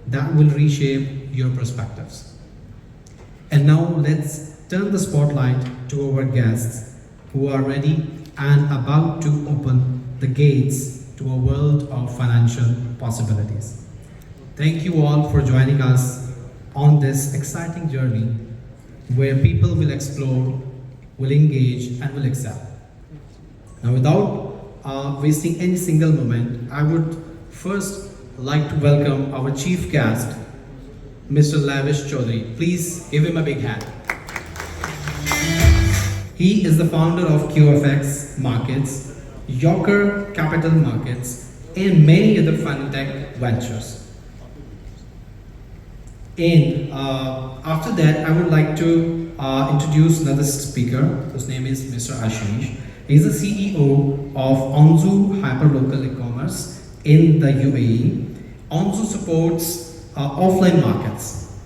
that will reshape your perspectives. And now let's turn the spotlight to our guests who are ready and about to open the gates to a world of financial possibilities. Thank you all for joining us on this exciting journey where people will explore, will engage, and will excel. Now, without wasting any single moment, I would first like to welcome our chief guest, Mr. Lavish Chaudhry. Please give him a big hand. He is the founder of QFX Markets, Yorker Capital Markets, and many other Fintech ventures. And after that, I would like to introduce another speaker, whose name is Mr. Ashish. He's the CEO of Onzu Hyperlocal E-commerce in the UAE. Onzu supports offline markets.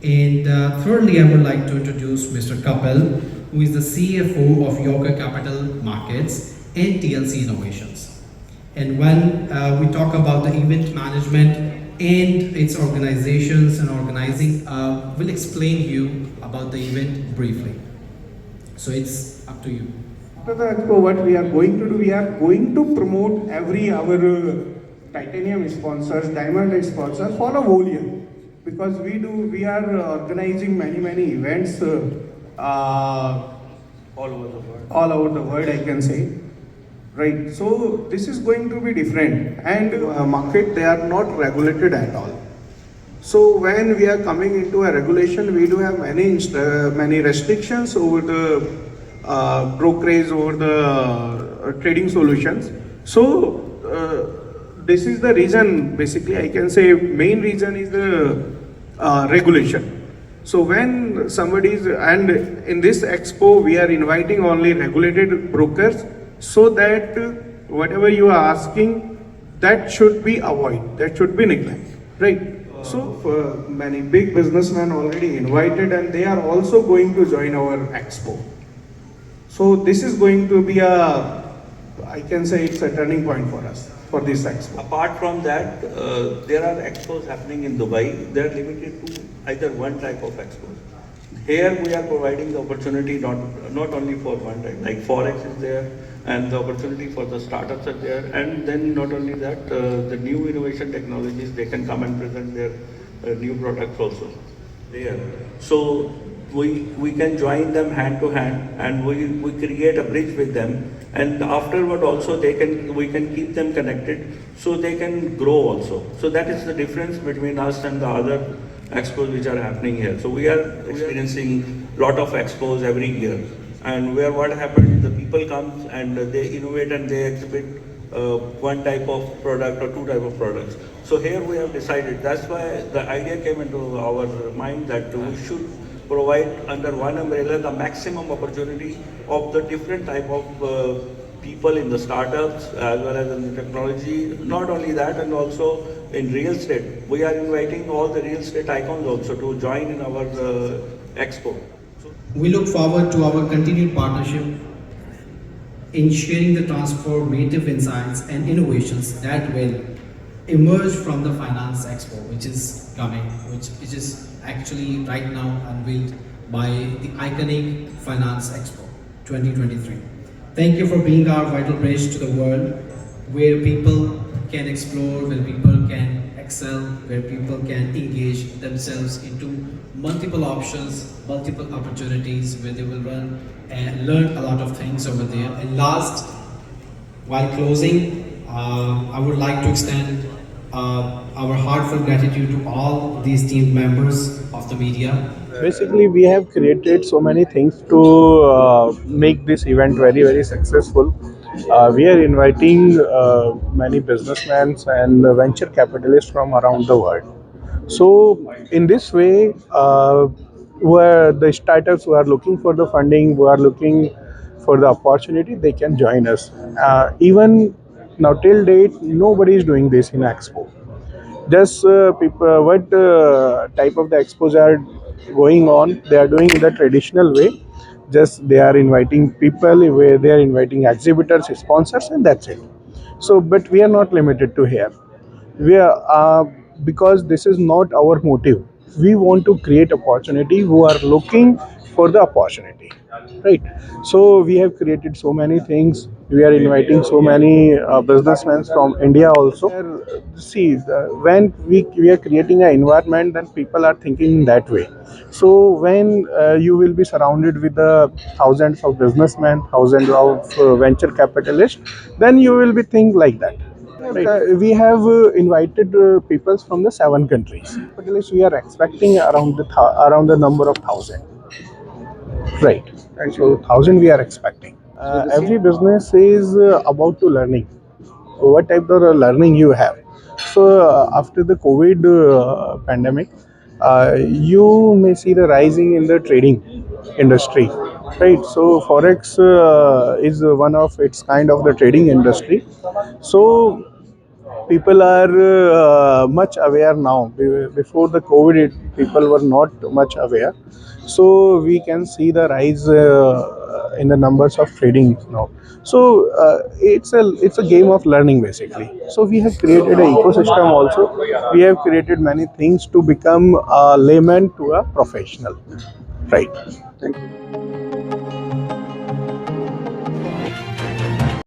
And thirdly, I would like to introduce Mr. Kapil, who is the CFO of Yorker Capital Markets and TLC Innovations. And when we talk about the event management and its organizations and organizing, we'll explain you about the event briefly. So it's up to you. After the expo, what we are going to do, we are going to promote every our titanium sponsors, diamond sponsors for a whole year, because we are organizing many events all over the world, I can say. Right, so this is going to be different, and market, they are not regulated at all. So when we are coming into a regulation, we do have many restrictions over the brokerage, over the trading solutions. So this is the reason, basically I can say main reason is the regulation. So when somebody is, and in this expo we are inviting only regulated brokers, so that whatever you are asking, that should be avoided, that should be neglected, right? So many big businessmen already invited, and they are also going to join our expo. So this is going to be I can say it's a turning point for us, for this expo. Apart from that, there are expos happening in Dubai. They are limited to either one type of expos. Here we are providing the opportunity not only for one type, like Forex is there, and the opportunity for the startups are there, and then not only that, the new innovation technologies, they can come and present their new products also there. So we can join them hand to hand, and we create a bridge with them, and afterward also we can keep them connected so they can grow also. So that is the difference between us and the other expos which are happening here. So we are experiencing lot of expos every year, and where what happens, the people come and they innovate and they exhibit one type of product or two type of products. So here we have decided, that's why the idea came into our mind that we should provide under one umbrella the maximum opportunity of the different type of people in the startups as well as in the technology. Not only that, and also in real estate. We are inviting all the real estate icons also to join in our expo. We look forward to our continued partnership in sharing the transformative insights and innovations that will emerge from the Finance Expo, which is coming, which is actually right now unveiled by the Iconic Finance Expo 2023. Thank you for being our vital bridge to the world where people can explore, where people can excel, where people can engage themselves into multiple options, multiple opportunities, where they will run and learn a lot of things over there. And last, while closing, I would like to extend our heartfelt gratitude to all these team members of the media. Basically, we have created so many things to make this event very successful. We are inviting many businessmen and venture capitalists from around the world. So in this way, where the startups who are looking for the funding, who are looking for the opportunity, they can join us. Even now till date, nobody is doing this in Expo. Just people, what type of the expos are going on, they are doing in the traditional way. Just they are inviting people, where they are inviting exhibitors, sponsors, and that's it. So but we are not limited to here. We are because this is not our motive. We want to create opportunity who are looking for the opportunity, right? So we have created so many things. We are inviting so many businessmen from India also. See, when we are creating an environment, then people are thinking that way. So when you will be surrounded with the thousands of businessmen, thousands of venture capitalists, then you will be think like that. Right. We have invited people from the 7 countries. But at least we are expecting around around the number of 1,000. Right. So 1,000 we are expecting. Every business is about to learning. What type of learning you have? So after the COVID pandemic, you may see the rising in the trading industry, right? So Forex is one of its kind of the trading industry. So people are much aware now. Before the COVID, people were not much aware. So we can see the rise in the numbers of trading now. So it's a game of learning basically. So we have created an ecosystem also. We have created many things to become a layman to a professional, right? Thank you.